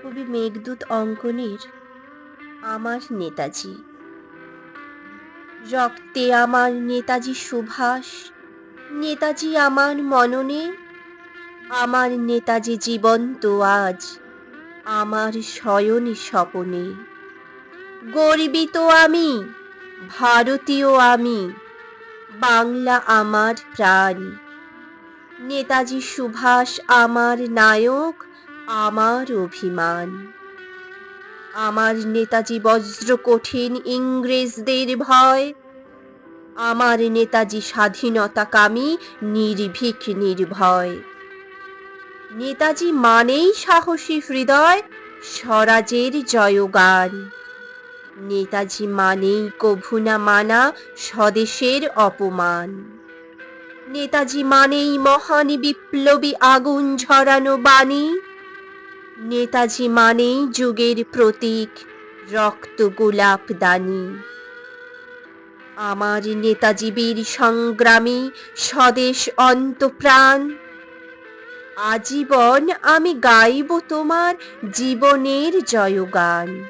কবি মেঘদূত অঙ্কনের আমার নেতাজি। রক্তে আমার নেতাজি সুভাষ, নেতাজি আমার মননে, আমার নেতাজি জীবন্ত আজ আমার শয়ন স্বপনে। গর্বিত আমি, ভারতীয় আমি, বাংলা আমার প্রাণ। নেতাজি সুভাষ আমার নায়ক, আমার অভিমান। আমার নেতাজি বজ্র কঠিন ইংরেজদের ভয়, আমার নেতাজি স্বাধীনতাকামী নির্ভীক নির্ভয়। নেতাজি মানেই সাহসী হৃদয়, স্বরাজের জয়গান। নেতাজি মানেই কভু না মানা স্বদেশের অপমান। নেতাজি মানেই মহান বিপ্লবী আগুন ঝরানো বাণী। নেতাজি মানেই যুগের প্রতীক, রক্ত গোলাপ দানি। আমার নেতাজি বীর সংগ্রামী, স্বদেশ অন্তপ্রাণ। আজীবন আমি গাইব তোমার জীবনের জয়গান।